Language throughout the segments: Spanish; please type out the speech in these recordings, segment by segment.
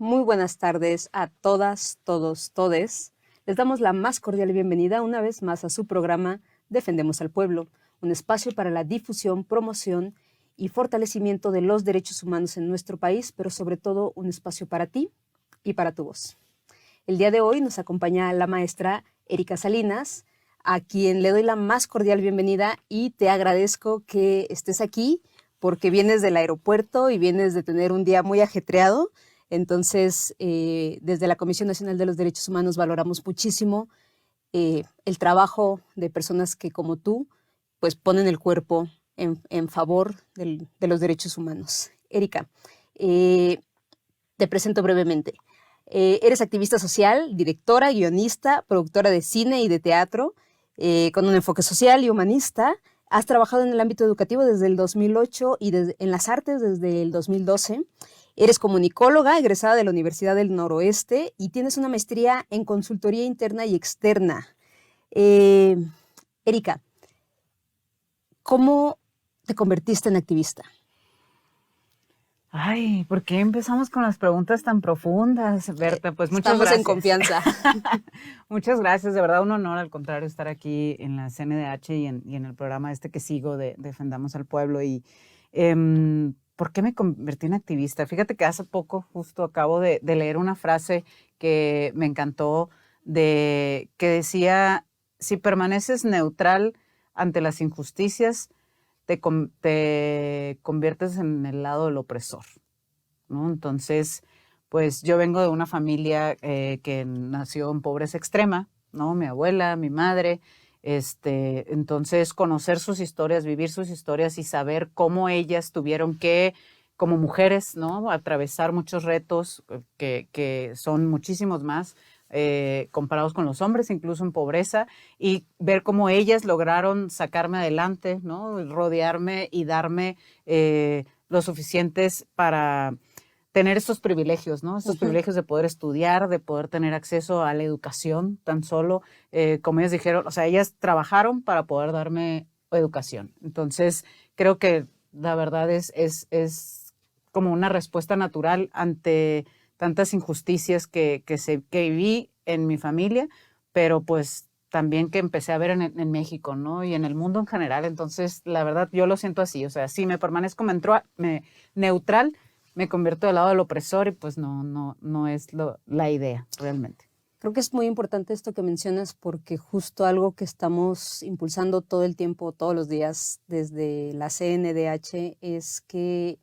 Muy buenas tardes a todas, todos, todes. Les damos la más cordial bienvenida una vez más a su programa Defendemos al Pueblo, un espacio para la difusión, promoción y fortalecimiento de los derechos humanos en nuestro país, pero sobre todo un espacio para ti y para tu voz. El día de hoy nos acompaña la maestra Erika Salinas, a quien le doy la más cordial bienvenida y te agradezco que estés aquí porque vienes del aeropuerto y vienes de tener un día muy ajetreado. Entonces, desde la Comisión Nacional de los Derechos Humanos valoramos muchísimo el trabajo de personas que, como tú, pues ponen el cuerpo en favor de los derechos humanos. Erika, te presento brevemente. Eres activista social, directora, guionista, productora de cine y de teatro, con un enfoque social y humanista. Has trabajado en el ámbito educativo desde el 2008 y en las artes desde el 2012. Eres comunicóloga, egresada de la Universidad del Noroeste y tienes una maestría en consultoría interna y externa. Erika, ¿cómo te convertiste en activista? Ay, ¿por qué empezamos con las preguntas tan profundas, Berta? Pues muchas Estamos gracias. en confianza. Muchas gracias, de verdad un honor, al contrario, estar aquí en la CNDH y en el programa que sigo de Defendamos al Pueblo. Y ¿por qué me convertí en activista? Fíjate que hace poco justo acabo de leer una frase que me encantó, que decía: si permaneces neutral ante las injusticias, te conviertes en el lado del opresor, ¿no? Entonces, pues yo vengo de una familia que nació en pobreza extrema, ¿no? Mi abuela, mi madre, entonces conocer sus historias, vivir sus historias y saber cómo ellas tuvieron que, como mujeres, ¿no?, atravesar muchos retos que son muchísimos más, comparados con los hombres, incluso en pobreza, y ver cómo ellas lograron sacarme adelante, ¿no?, rodearme y darme lo suficientes para tener estos privilegios, ¿no? Estos privilegios de poder estudiar, de poder tener acceso a la educación tan solo, como ellas dijeron, o sea, ellas trabajaron para poder darme educación. Entonces, creo que la verdad es como una respuesta natural ante tantas injusticias que viví en mi familia, pero pues también que empecé a ver en México, ¿no? Y en el mundo en general. Entonces, la verdad, yo lo siento así. O sea, si me permanezco neutral, me convierto del lado del opresor y pues no es la idea realmente. Creo que es muy importante esto que mencionas porque justo algo que estamos impulsando todo el tiempo, todos los días desde la CNDH es que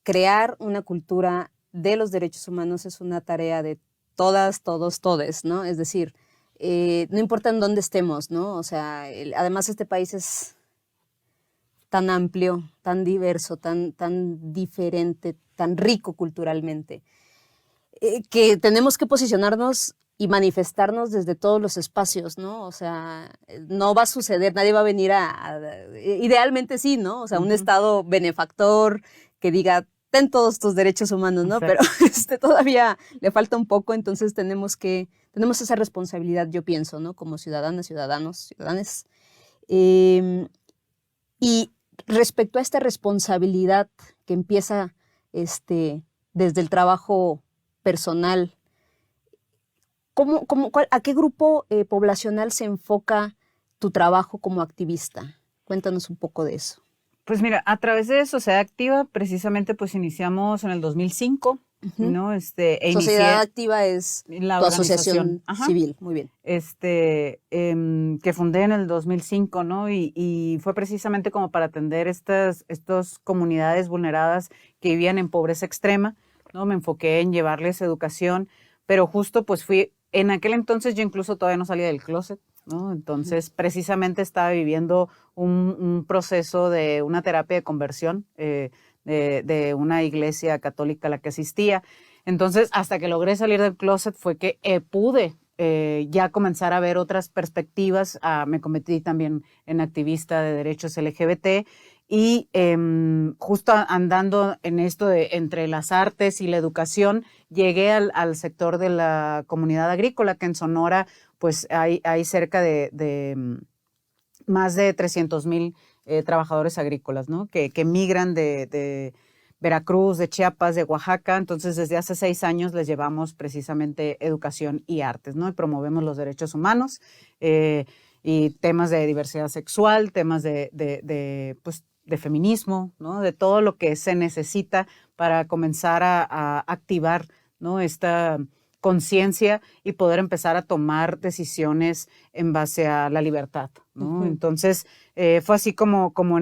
crear una cultura de los derechos humanos es una tarea de todas, todos, todes, ¿no? Es decir, no importa en dónde estemos, ¿no? O sea, además este país es tan amplio, tan diverso, tan diferente, tan rico culturalmente, que tenemos que posicionarnos y manifestarnos desde todos los espacios, ¿no? O sea, no va a suceder, nadie va a venir idealmente sí, ¿no? O sea, un Estado benefactor que diga, ten todos tus derechos humanos, ¿no? Pero todavía le falta un poco, entonces tenemos esa responsabilidad, yo pienso, ¿no? Como ciudadanas, ciudadanos, ciudadanes. Y respecto a esta responsabilidad que empieza desde el trabajo personal, ¿a qué grupo poblacional se enfoca tu trabajo como activista? Cuéntanos un poco de eso. Pues mira, a través de Sociedad Activa, precisamente pues iniciamos en el 2005, ¿no? Sociedad Activa es la tu asociación civil, muy bien. Que fundé en el 2005, ¿no? Y fue precisamente como para atender estas comunidades vulneradas que vivían en pobreza extrema, ¿no? Me enfoqué en llevarles educación, pero justo pues en aquel entonces yo incluso todavía no salía del closet, ¿no? Entonces, precisamente estaba viviendo un proceso de una terapia de conversión de una iglesia católica a la que asistía. Entonces, hasta que logré salir del closet fue que pude ya comenzar a ver otras perspectivas. Me convertí también en activista de derechos LGBT y justo andando en esto entre las artes y la educación, llegué al sector de la comunidad agrícola, que en Sonora pues hay cerca de más de 300,000 trabajadores agrícolas, ¿no? Que migran de Veracruz, de Chiapas, de Oaxaca. Entonces, desde hace 6 años les llevamos precisamente educación y artes, ¿no? Y promovemos los derechos humanos y temas de diversidad sexual, temas pues, de feminismo, ¿no? De todo lo que se necesita para comenzar a activar, ¿no? Esta conciencia y poder empezar a tomar decisiones en base a la libertad, ¿no? Uh-huh. Entonces, fue así como como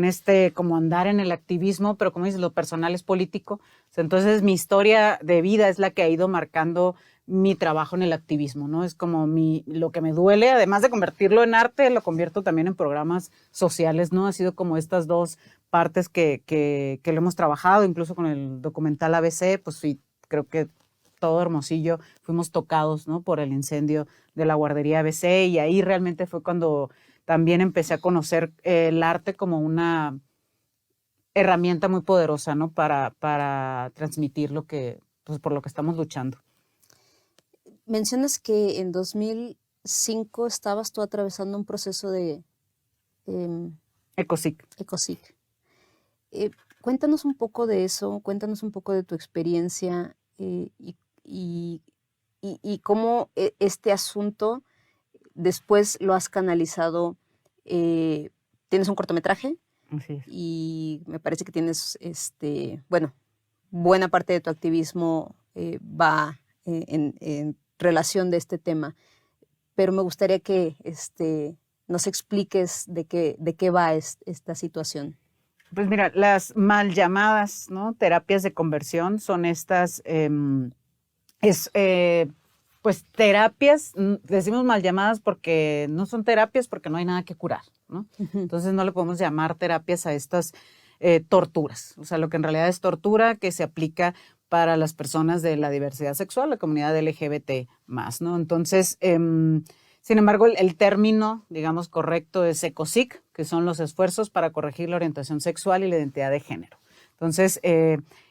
andar en el activismo, pero como dices, lo personal es político. Entonces, mi historia de vida es la que ha ido marcando mi trabajo en el activismo, ¿no? Es como lo que me duele, además de convertirlo en arte, lo convierto también en programas sociales, ¿no? Ha sido como estas dos partes que lo hemos trabajado, incluso con el documental ABC, pues sí, creo que todo Hermosillo fuimos tocados, ¿no? Por el incendio de la guardería ABC, y ahí realmente fue cuando también empecé a conocer el arte como una herramienta muy poderosa, ¿no? Para transmitir pues, por lo que estamos luchando. Mencionas que en 2005 estabas tú atravesando un proceso de ECOSIC. Cuéntanos un poco de eso, cuéntanos un poco de tu experiencia y cómo este asunto después lo has canalizado. Tienes un cortometraje. Así es. Y me parece que tienes, buena parte de tu activismo va en relación de este tema, pero me gustaría que nos expliques de qué va esta situación. Pues mira, las mal llamadas, ¿no? Terapias de conversión son estas, pues terapias, decimos mal llamadas porque no son terapias porque no hay nada que curar, ¿no? Uh-huh. Entonces no le podemos llamar terapias a estas torturas, o sea, lo que en realidad es tortura que se aplica para las personas de la diversidad sexual, la comunidad LGBT más, ¿no? Entonces, sin embargo, el término, digamos, correcto es ECOSIC, que son los esfuerzos para corregir la orientación sexual y la identidad de género. Entonces,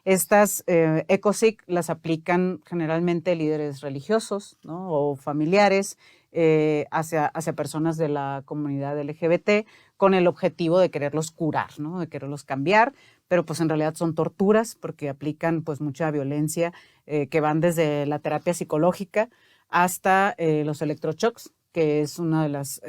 estas ECOSIC las aplican generalmente líderes religiosos, ¿no? O familiares hacia personas de la comunidad LGBT con el objetivo de quererlos curar, ¿no? De quererlos cambiar, pero pues en realidad son torturas porque aplican pues mucha violencia que van desde la terapia psicológica hasta los electroshocks, que es una de las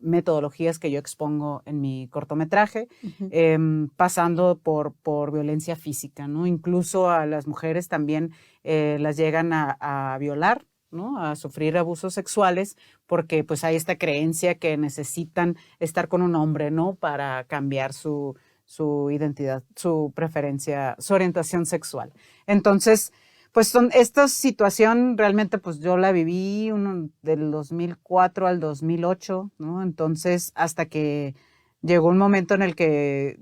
metodologías que yo expongo en mi cortometraje, uh-huh. Pasando por violencia física, ¿no? Incluso a las mujeres también las llegan a violar, ¿no? A sufrir abusos sexuales, porque pues hay esta creencia que necesitan estar con un hombre, ¿no? Para cambiar su identidad, su preferencia, su orientación sexual. Entonces, pues esta situación realmente pues yo la viví del 2004 al 2008, ¿no? Entonces, hasta que llegó un momento en el que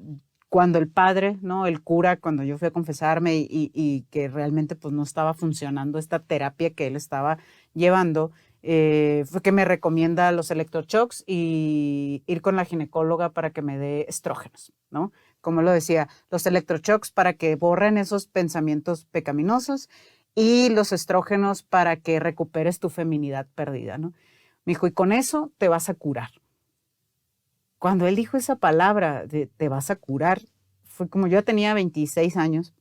cuando el padre, ¿no? El cura, cuando yo fui a confesarme y que realmente pues no estaba funcionando esta terapia que él estaba llevando, fue que me recomienda los electroshocks y ir con la ginecóloga para que me dé estrógenos, ¿no? Como lo decía, los electroshocks para que borren esos pensamientos pecaminosos y los estrógenos para que recuperes tu feminidad perdida, ¿no? Me dijo, y con eso te vas a curar. Cuando él dijo esa palabra de te vas a curar, fue como yo tenía 26 años,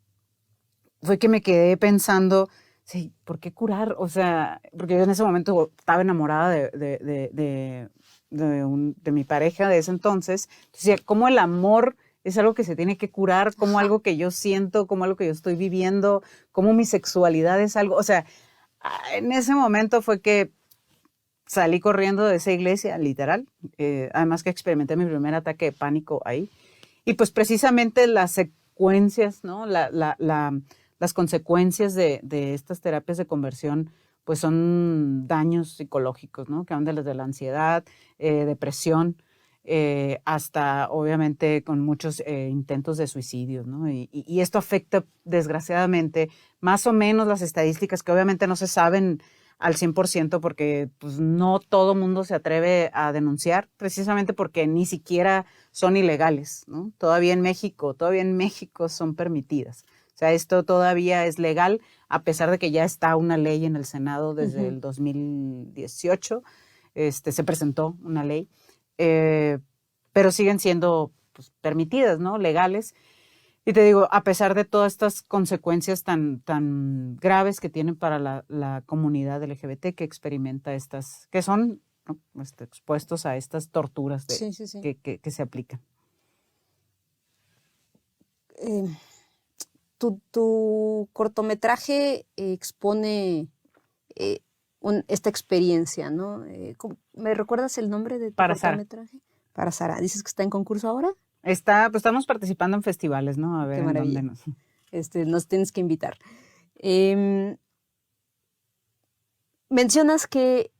fue que me quedé pensando, sí, ¿por qué curar? O sea, porque yo en ese momento estaba enamorada de mi pareja de ese entonces. Entonces, ¿cómo el amor es algo que se tiene que curar? ¿Cómo algo que yo siento? ¿Cómo algo que yo estoy viviendo? ¿Cómo mi sexualidad es algo? O sea, en ese momento fue que salí corriendo de esa iglesia, literal. Además que experimenté mi primer ataque de pánico ahí. Y pues precisamente las secuencias, ¿no? Las consecuencias de estas terapias de conversión pues son daños psicológicos, ¿no? Que van desde la ansiedad, depresión, hasta obviamente con muchos intentos de suicidio, ¿no? Y esto afecta desgraciadamente más o menos las estadísticas que obviamente no se saben al 100% porque pues, no todo mundo se atreve a denunciar, precisamente porque ni siquiera son ilegales, ¿no? Todavía en México son permitidas. O sea, esto todavía es legal, a pesar de que ya está una ley en el Senado desde uh-huh. el 2018, se presentó una ley, pero siguen siendo pues, permitidas, ¿no? Legales. Y te digo, a pesar de todas estas consecuencias tan graves que tienen para la comunidad LGBT que experimenta que son, ¿no?, expuestos a estas torturas Sí, sí, sí. que se aplican. Tu cortometraje expone esta experiencia, ¿no? ¿Me recuerdas el nombre de tu Para Sara. cortometraje? Para Sara. ¿Dices que está en concurso ahora? Pues estamos participando en festivales, ¿no? A ver Qué en maravilla. dónde Nos tienes que invitar. Mencionas que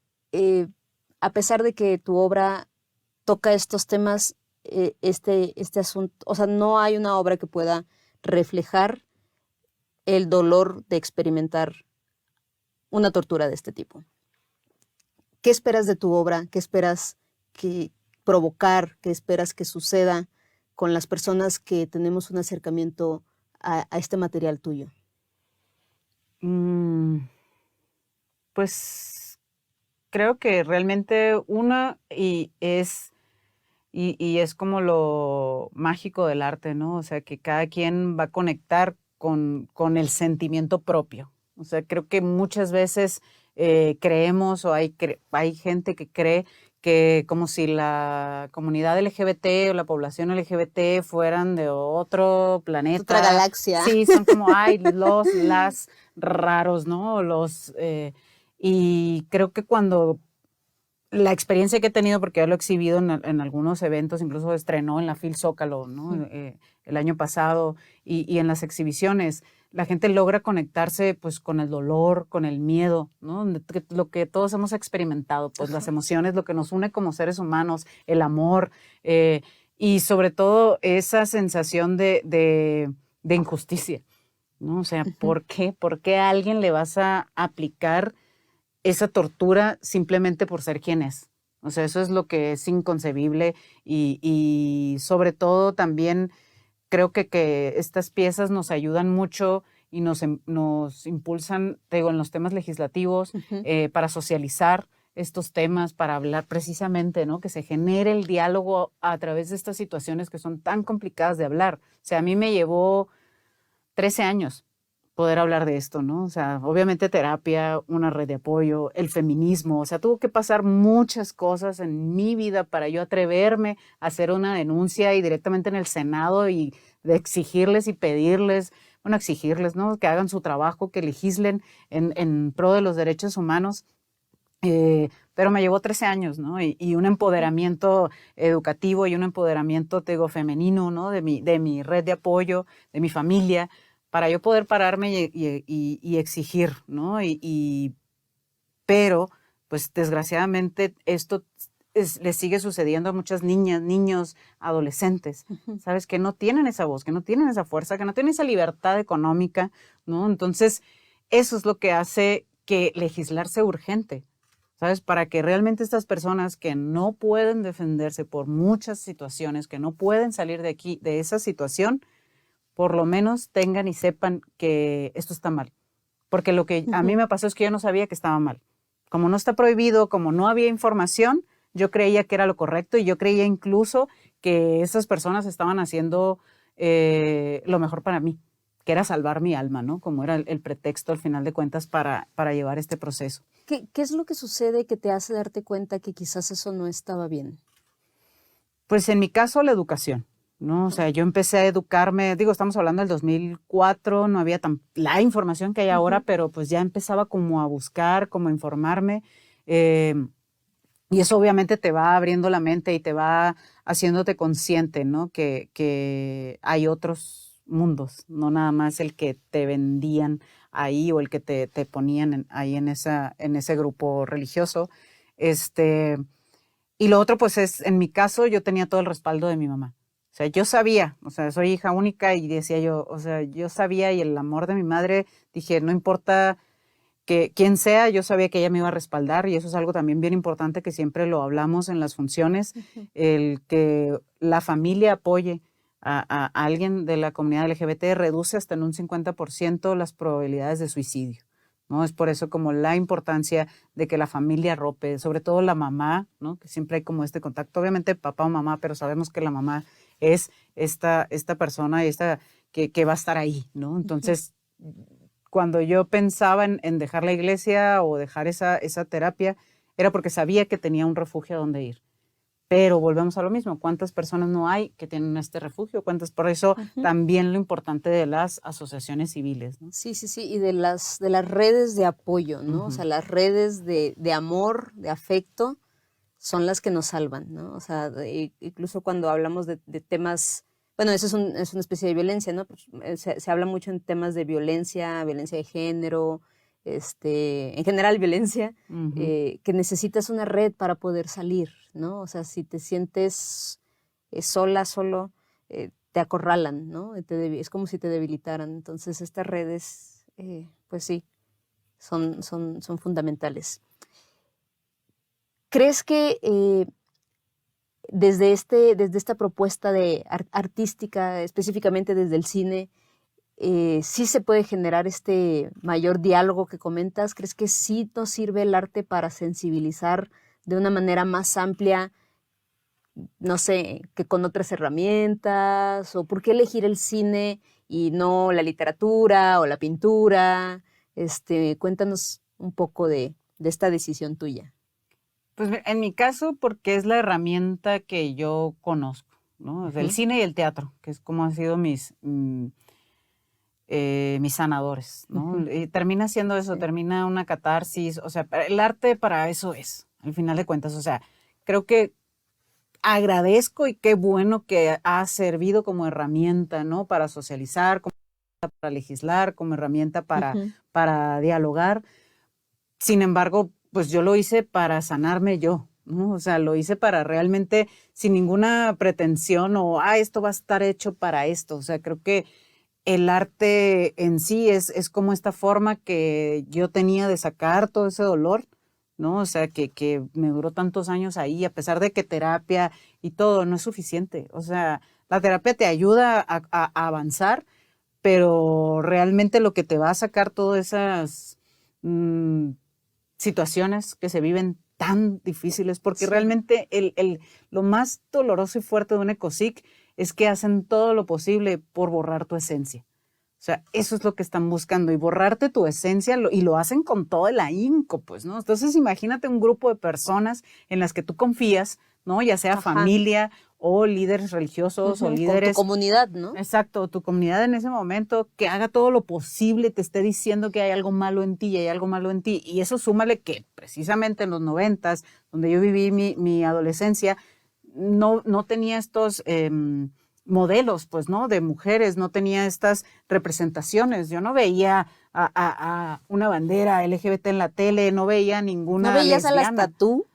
a pesar de que tu obra toca estos temas, este asunto, o sea, no hay una obra que pueda reflejar el dolor de experimentar una tortura de este tipo. ¿Qué esperas de tu obra? ¿Qué esperas que provocar? ¿Qué esperas que suceda con las personas que tenemos un acercamiento a este material tuyo? Pues creo que realmente y es como lo mágico del arte, ¿no? O sea, que cada quien va a conectar con el sentimiento propio. O sea, creo que muchas veces creemos o hay gente que cree que como si la comunidad LGBT o la población LGBT fueran de otro planeta. Otra galaxia. Sí, son como, las raros, ¿no? Y creo que cuando la experiencia que he tenido, porque ya lo he exhibido en algunos eventos, incluso estrenó en la FIL Zócalo, ¿no? El año pasado, y en las exhibiciones, la gente logra conectarse pues con el dolor, con el miedo, ¿no? Lo que todos hemos experimentado, pues las emociones, lo que nos une como seres humanos, el amor, y sobre todo esa sensación de injusticia, ¿no? O sea, ¿por qué? ¿Por qué a alguien le vas a aplicar esa tortura simplemente por ser quien es? O sea, eso es lo que es inconcebible y sobre todo también creo que estas piezas nos ayudan mucho y nos impulsan, te digo, en los temas legislativos, para socializar estos temas, para hablar precisamente, ¿no? Que se genere el diálogo a través de estas situaciones que son tan complicadas de hablar. O sea, a mí me llevó 13 años poder hablar de esto, ¿no? O sea, obviamente terapia, una red de apoyo, el feminismo, o sea, tuvo que pasar muchas cosas en mi vida para yo atreverme a hacer una denuncia y directamente en el Senado y de exigirles y pedirles, bueno, exigirles, ¿no? Que hagan su trabajo, que legislen en pro de los derechos humanos. Pero me llevó 13 años, ¿no? Y un empoderamiento educativo y un empoderamiento, te digo, femenino, ¿no? De mi red de apoyo, de mi familia, para yo poder pararme y exigir, ¿no? Pero, pues desgraciadamente esto le sigue sucediendo a muchas niñas, niños, adolescentes, ¿sabes? Que no tienen esa voz, que no tienen esa fuerza, que no tienen esa libertad económica, ¿no? Entonces, eso es lo que hace que legislar sea urgente, ¿sabes? Para que realmente estas personas que no pueden defenderse por muchas situaciones, que no pueden salir de aquí, de esa situación, por lo menos tengan y sepan que esto está mal. Porque lo que a mí me pasó es que yo no sabía que estaba mal. Como no está prohibido, como no había información, yo creía que era lo correcto y yo creía incluso que esas personas estaban haciendo lo mejor para mí, que era salvar mi alma, ¿no? Como era el pretexto al final de cuentas para llevar este proceso. ¿Qué es lo que sucede que te hace darte cuenta que quizás eso no estaba bien? Pues en mi caso, la educación, ¿no? O sea, yo empecé a educarme, digo, estamos hablando del 2004, no había la información que hay ahora, pero pues ya empezaba como a buscar, como a informarme. Y eso obviamente te va abriendo la mente y te va haciéndote consciente, ¿no? Que hay otros mundos, no nada más el que te vendían ahí o el que te ponían ahí en ese grupo religioso. Y lo otro, pues es, en mi caso, yo tenía todo el respaldo de mi mamá. O sea, yo sabía, o sea, soy hija única y decía yo, o sea, yo sabía y el amor de mi madre, dije, no importa que quien sea, yo sabía que ella me iba a respaldar y eso es algo también bien importante que siempre lo hablamos en las funciones, el que la familia apoye a alguien de la comunidad LGBT reduce hasta en un 50% las probabilidades de suicidio, ¿no? Es por eso como la importancia de que la familia arrope, sobre todo la mamá, ¿no? Que siempre hay como este contacto, obviamente papá o mamá, pero sabemos que la mamá es esta persona y que va a estar ahí, ¿no? Entonces, cuando yo pensaba en dejar la iglesia o dejar esa terapia, era porque sabía que tenía un refugio a donde ir. Pero volvemos a lo mismo, ¿cuántas personas no hay que tienen este refugio? ¿Cuántas? Por eso también lo importante de las asociaciones civiles, ¿no? Sí, sí, sí, y de las redes de apoyo, ¿no? O sea, las redes de amor, de afecto, son las que nos salvan, ¿no? O sea, incluso cuando hablamos de temas, bueno, eso es una especie de violencia, ¿no? Pues, se habla mucho en temas de violencia de género, en general violencia, que necesitas una red para poder salir, ¿no? O sea, si te sientes sola, solo, te acorralan, ¿no? Es como si te debilitaran. Entonces, estas redes, pues sí, son fundamentales. ¿Crees que desde esta propuesta artística, específicamente desde el cine, sí se puede generar este mayor diálogo que comentas? ¿Crees que sí nos sirve el arte para sensibilizar de una manera más amplia, no sé, que con otras herramientas? ¿O por qué elegir el cine y no la literatura o la pintura? Cuéntanos un poco de esta decisión tuya. Pues en mi caso, porque es la herramienta que yo conozco, ¿no? El cine y el teatro, que es como han sido mis sanadores, ¿no? Y termina siendo eso, termina una catarsis, o sea, el arte para eso es, al final de cuentas, o sea, creo que agradezco y qué bueno que ha servido como herramienta, ¿no? Para socializar, como herramienta para legislar, como herramienta para dialogar. Sin embargo, pues yo lo hice para sanarme yo, ¿no? O sea, lo hice para realmente sin ninguna pretensión o, esto va a estar hecho para esto. O sea, creo que el arte en sí es como esta forma que yo tenía de sacar todo ese dolor, ¿no? O sea, que me duró tantos años ahí, a pesar de que terapia y todo no es suficiente. O sea, la terapia te ayuda a avanzar, pero realmente lo que te va a sacar todas esas situaciones que se viven tan difíciles, porque realmente lo más doloroso y fuerte de un ecosic es que hacen todo lo posible por borrar tu esencia. O sea, eso es lo que están buscando, y borrarte tu esencia, y lo hacen con todo el ahínco, pues, ¿no? Entonces, imagínate un grupo de personas en las que tú confías, ¿no? Ya sea familia o líderes religiosos o líderes. Con tu comunidad, ¿no? Exacto, tu comunidad en ese momento, que haga todo lo posible, te esté diciendo que hay algo malo en ti y hay algo malo en ti. Y eso súmale que precisamente en los 90s, donde yo viví mi adolescencia, no tenía estos modelos, pues, ¿no? De mujeres, no tenía estas representaciones. Yo no veía a una bandera LGBT en la tele, no veía ninguna ¿No veías lesbiana. a las tatú?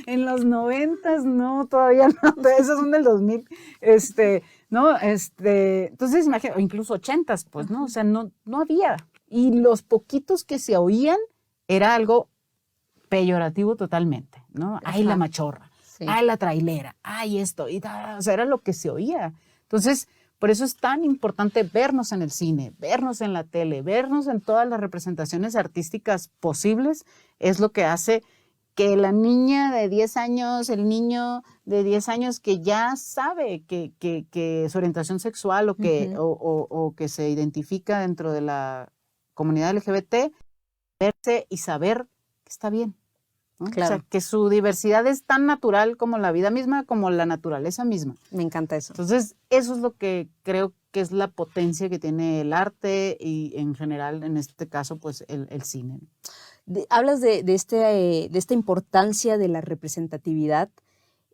En los 90s, no, todavía no, esos son del 2000, ¿no? Entonces, imagínate, o incluso 80s, pues, ¿no? O sea, no había. Y los poquitos que se oían era algo peyorativo totalmente, ¿no? Ay, la machorra, ay, la trailera, ay, esto, o sea, era lo que se oía. Entonces, por eso es tan importante vernos en el cine, vernos en la tele, vernos en todas las representaciones artísticas posibles, es lo que hace que la niña de 10 años, el niño de 10 años que ya sabe que su orientación sexual o que se identifica dentro de la comunidad LGBT, verse y saber que está bien, ¿no? Claro. O sea, que su diversidad es tan natural como la vida misma, como la naturaleza misma. Me encanta eso. Entonces, eso es lo que creo que es la potencia que tiene el arte y en general, en este caso, pues el cine. Hablas de esta importancia de la representatividad.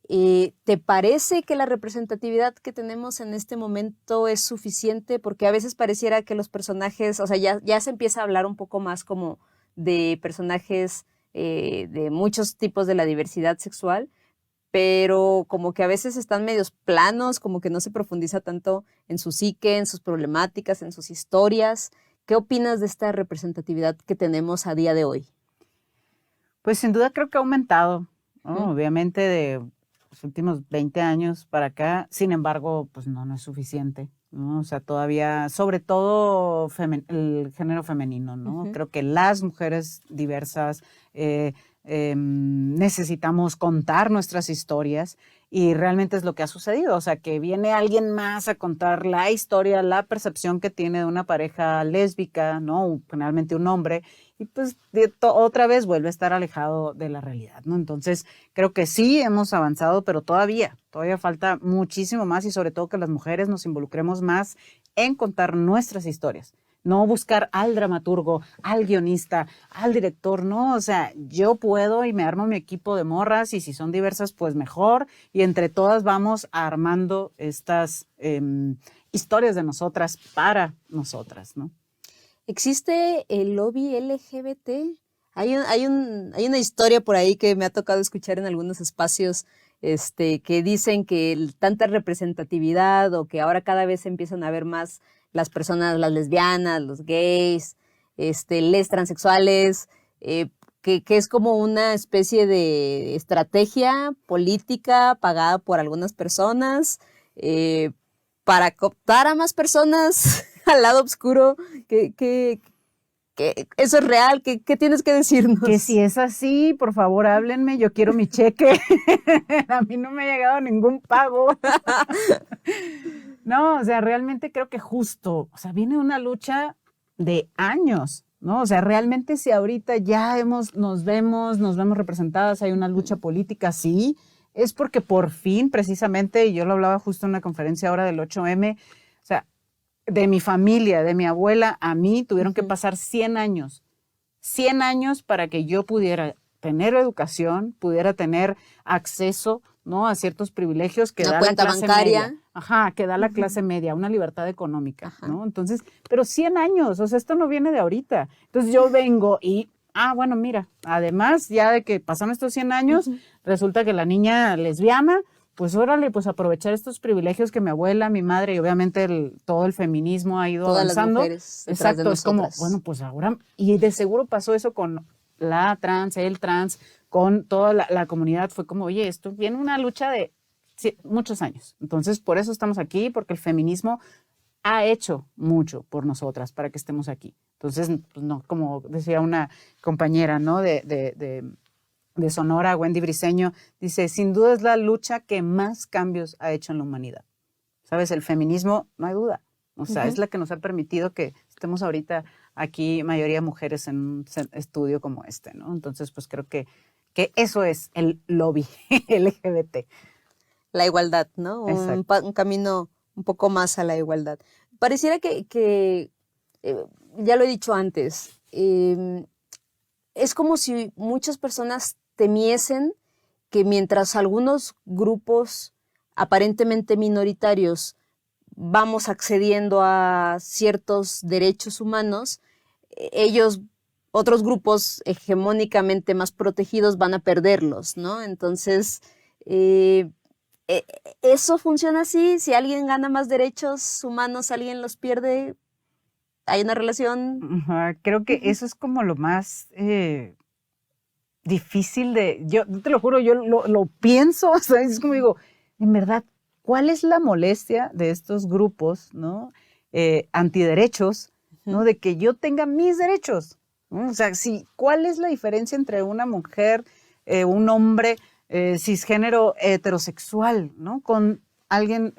¿Te parece que la representatividad que tenemos en este momento es suficiente? Porque a veces pareciera que los personajes, o sea, ya se empieza a hablar un poco más como de personajes de muchos tipos de la diversidad sexual, pero como que a veces están medios planos, como que no se profundiza tanto en su psique, en sus problemáticas, en sus historias. ¿Qué opinas de esta representatividad que tenemos a día de hoy? Pues sin duda creo que ha aumentado, ¿no? Obviamente de los últimos 20 años para acá, sin embargo, pues no es suficiente, ¿no? O sea, todavía, sobre todo el género femenino, ¿no? Creo que las mujeres diversas, necesitamos contar nuestras historias y realmente es lo que ha sucedido. O sea, que viene alguien más a contar la historia, la percepción que tiene de una pareja lésbica, ¿no? Generalmente un hombre, y pues otra vez vuelve a estar alejado de la realidad, ¿no? Entonces, creo que sí hemos avanzado, pero todavía falta muchísimo más y sobre todo que las mujeres nos involucremos más en contar nuestras historias. No buscar al dramaturgo, al guionista, al director, no, o sea, yo puedo y me armo mi equipo de morras y si son diversas, pues mejor, y entre todas vamos armando estas historias de nosotras para nosotras, ¿no? ¿Existe el lobby LGBT? Hay una historia por ahí que me ha tocado escuchar en algunos espacios que dicen que tanta representatividad o que ahora cada vez empiezan a ver más las personas, las lesbianas, los gays, les transexuales, que es como una especie de estrategia política pagada por algunas personas para cooptar a más personas al lado oscuro. Que eso es real. ¿Qué tienes que decirnos? Que si es así, por favor háblenme, yo quiero mi cheque. A mí no me ha llegado ningún pago. No, o sea, realmente creo que justo, o sea, viene una lucha de años, ¿no? O sea, realmente si ahorita ya nos vemos representadas, hay una lucha política, sí, es porque por fin, precisamente, y yo lo hablaba justo en una conferencia ahora del 8M, o sea, de mi familia, de mi abuela, a mí tuvieron que pasar 100 años para que yo pudiera tener educación, pudiera tener acceso, ¿no?, a ciertos privilegios que da la clase media. Ajá, que da la clase media, una libertad económica, ¿no? Entonces, pero 100 años, o sea, esto no viene de ahorita. Entonces yo vengo y, bueno, mira, además ya de que pasaron estos 100 años, resulta que la niña lesbiana, pues órale, pues aprovechar estos privilegios que mi abuela, mi madre y obviamente todo el feminismo ha ido avanzando. Todas las mujeres. Exacto, es como, bueno, pues ahora, y de seguro pasó eso con la trans, el trans, con toda la comunidad, fue como, oye, esto viene una lucha de muchos años. Entonces, por eso estamos aquí, porque el feminismo ha hecho mucho por nosotras para que estemos aquí. Entonces, pues no, como decía una compañera, ¿no?, de Sonora, Wendy Briceño, dice, sin duda es la lucha que más cambios ha hecho en la humanidad. ¿Sabes? El feminismo, no hay duda. O sea, es la que nos ha permitido que estemos ahorita aquí, mayoría mujeres, en un estudio como este, ¿no? Entonces, pues creo que eso es el lobby LGBT. La igualdad, ¿no? Un camino un poco más a la igualdad. Pareciera que ya lo he dicho antes, es como si muchas personas temiesen que mientras algunos grupos aparentemente minoritarios vamos accediendo a ciertos derechos humanos, otros grupos hegemónicamente más protegidos van a perderlos, ¿no? Entonces, ¿eso funciona así? Si alguien gana más derechos humanos, alguien los pierde, ¿hay una relación? Creo que eso es como lo más difícil yo te lo juro, yo lo pienso, o sea, es como digo, en verdad, ¿cuál es la molestia de estos grupos, ¿no?, antiderechos, ¿no?, de que yo tenga mis derechos, ¿no? O sea, ¿cuál es la diferencia entre una mujer, un hombre cisgénero heterosexual, ¿no?, con alguien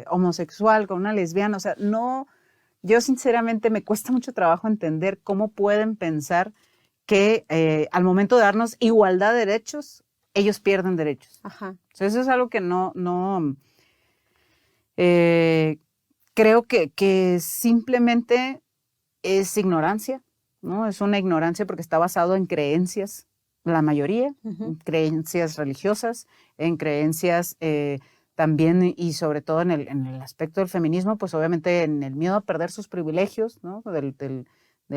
homosexual, con una lesbiana? O sea, no, yo sinceramente me cuesta mucho trabajo entender cómo pueden pensar que al momento de darnos igualdad de derechos, ellos pierden derechos. Ajá. O sea, eso es algo que no creo que simplemente es ignorancia, ¿no? Es una ignorancia porque está basado en creencias, la mayoría, creencias religiosas, en creencias también y sobre todo en el aspecto del feminismo, pues obviamente en el miedo a perder sus privilegios, ¿no?, del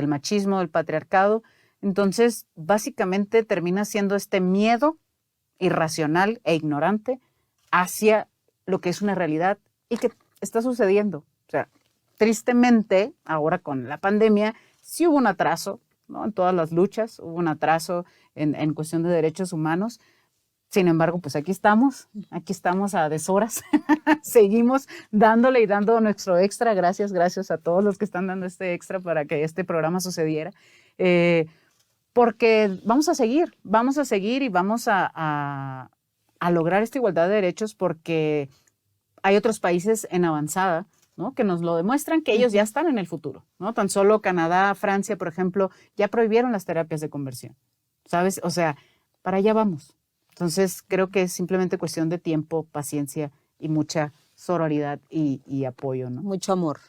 machismo, del patriarcado. Entonces, básicamente termina siendo este miedo irracional e ignorante hacia lo que es una realidad y que está sucediendo. O sea, tristemente, ahora con la pandemia, sí hubo un atraso, ¿no?, en todas las luchas, hubo un atraso en cuestión de derechos humanos. Sin embargo, pues aquí estamos a deshoras, seguimos dándole y dando nuestro extra. Gracias a todos los que están dando este extra para que este programa sucediera. porque vamos a seguir y vamos a lograr esta igualdad de derechos porque hay otros países en avanzada, ¿no? Que nos lo demuestran que ellos ya están en el futuro, ¿no? Tan solo Canadá, Francia, por ejemplo, ya prohibieron las terapias de conversión, ¿sabes? O sea, para allá vamos. Entonces, creo que es simplemente cuestión de tiempo, paciencia y mucha sororidad y apoyo, ¿no? Mucho amor.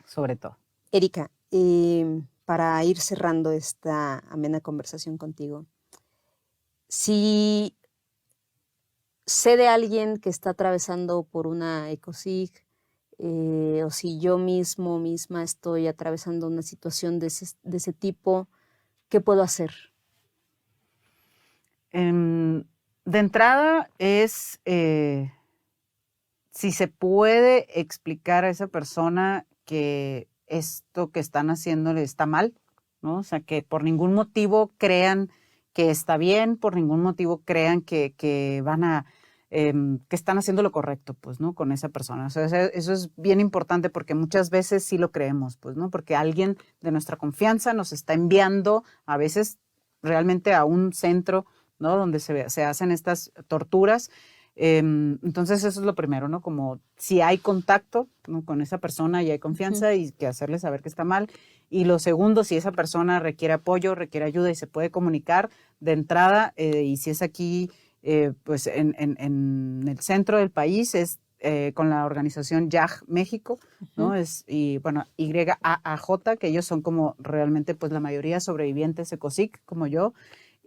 Sobre todo. Erika, para ir cerrando esta amena conversación contigo, si sé de alguien que está atravesando por una ECOSIG, o si yo misma estoy atravesando una situación de ese tipo, ¿qué puedo hacer? De entrada es si se puede explicar a esa persona que esto que están haciéndole está mal, ¿no? O sea, que por ningún motivo crean que está bien, por ningún motivo crean que van a, que están haciendo lo correcto, pues, ¿no? Con esa persona. O sea, eso es bien importante porque muchas veces sí lo creemos, pues, ¿no? Porque alguien de nuestra confianza nos está enviando a veces realmente a un centro, ¿no? Donde se hacen estas torturas. Entonces eso es lo primero, ¿no? Como si hay contacto, ¿no? Con esa persona y hay confianza y que hacerle saber que está mal. Y lo segundo, si esa persona requiere apoyo, requiere ayuda y se puede comunicar de entrada, y si es aquí, pues en el centro del país, es con la organización YAG México, ¿no? Y bueno, YAAJ, que ellos son como realmente pues la mayoría sobrevivientes ECOSIG, como yo,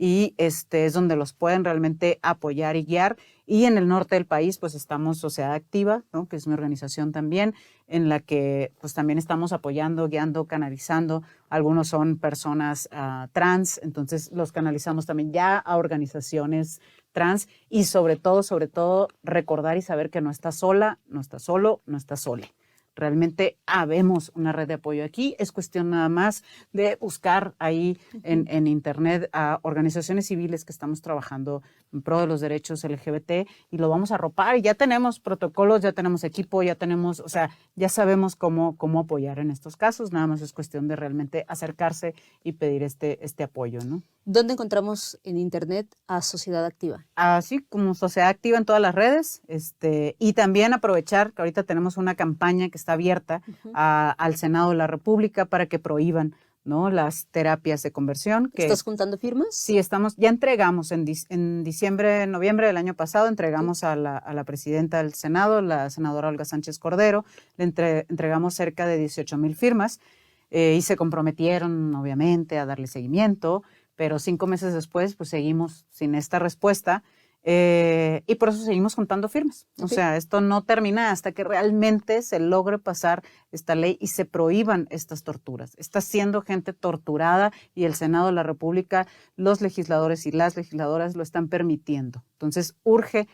y es donde los pueden realmente apoyar y guiar. Y en el norte del país, pues estamos Sociedad Activa, ¿no? Que es mi organización también, en la que pues también estamos apoyando, guiando, canalizando. Algunos son personas trans, entonces los canalizamos también ya a organizaciones trans y sobre todo, recordar y saber que no está sola, no está solo, no está sola. Realmente habemos una red de apoyo aquí. Es cuestión nada más de buscar ahí en internet a organizaciones civiles que estamos trabajando en pro de los derechos LGBT y lo vamos a arropar. Y ya tenemos protocolos, ya tenemos equipo, ya tenemos, o sea, ya sabemos cómo apoyar en estos casos. Nada más es cuestión de realmente acercarse y pedir este apoyo, ¿no? ¿Dónde encontramos en internet a Sociedad Activa? Así como Sociedad Activa en todas las redes, y también aprovechar que ahorita tenemos una campaña que está abierta al Senado de la República para que prohíban, ¿no? Las terapias de conversión. ¿Estás juntando firmas? Sí, ya entregamos en diciembre, noviembre del año pasado, entregamos a la presidenta del Senado, la senadora Olga Sánchez Cordero, le entregamos cerca de 18,000 firmas y se comprometieron, obviamente, a darle seguimiento, pero 5 meses después, pues seguimos sin esta respuesta y por eso seguimos juntando firmas. O sea, esto no termina hasta que realmente se logre pasar esta ley y se prohíban estas torturas. Está siendo gente torturada y el Senado de la República, los legisladores y las legisladoras lo están permitiendo. Entonces, urge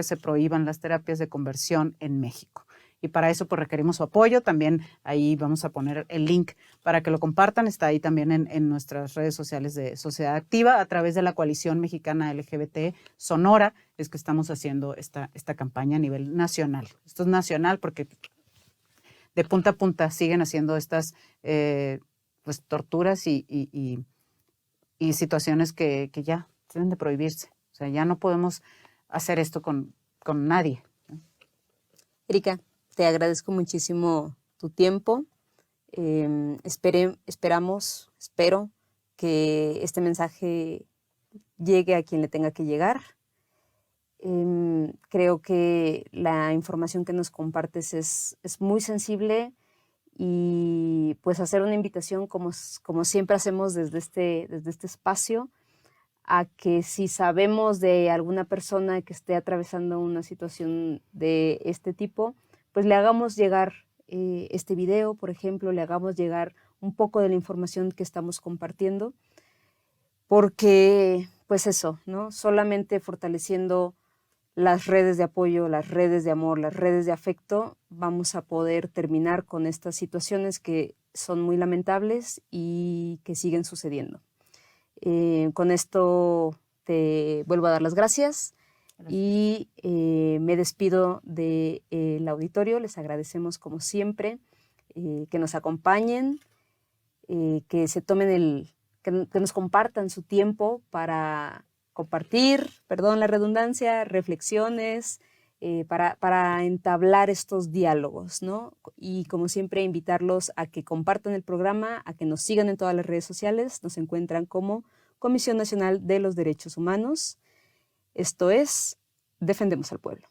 se prohíban las terapias de conversión en México. Y para eso pues requerimos su apoyo. También ahí vamos a poner el link para que lo compartan. Está ahí también en nuestras redes sociales de Sociedad Activa a través de la Coalición Mexicana LGBT Sonora. Es que estamos haciendo esta campaña a nivel nacional. Esto es nacional porque de punta a punta siguen haciendo estas pues torturas y situaciones que ya deben de prohibirse. O sea, ya no podemos hacer esto con nadie. Erika, te agradezco muchísimo tu tiempo. Espero que este mensaje llegue a quien le tenga que llegar. Creo que la información que nos compartes es muy sensible y pues hacer una invitación como siempre hacemos desde este espacio a que si sabemos de alguna persona que esté atravesando una situación de este tipo, pues le hagamos llegar este video, por ejemplo, le hagamos llegar un poco de la información que estamos compartiendo, porque pues eso, ¿no? Solamente fortaleciendo las redes de apoyo, las redes de amor, las redes de afecto, vamos a poder terminar con estas situaciones que son muy lamentables y que siguen sucediendo. Con esto te vuelvo a dar las gracias. Y me despido del auditorio. Les agradecemos como siempre que nos acompañen, que se tomen que nos compartan su tiempo para compartir, perdón la redundancia, reflexiones, para entablar estos diálogos, ¿no? Y como siempre, invitarlos a que compartan el programa, a que nos sigan en todas las redes sociales. Nos encuentran como Comisión Nacional de los Derechos Humanos. Esto es Defendemos al Pueblo.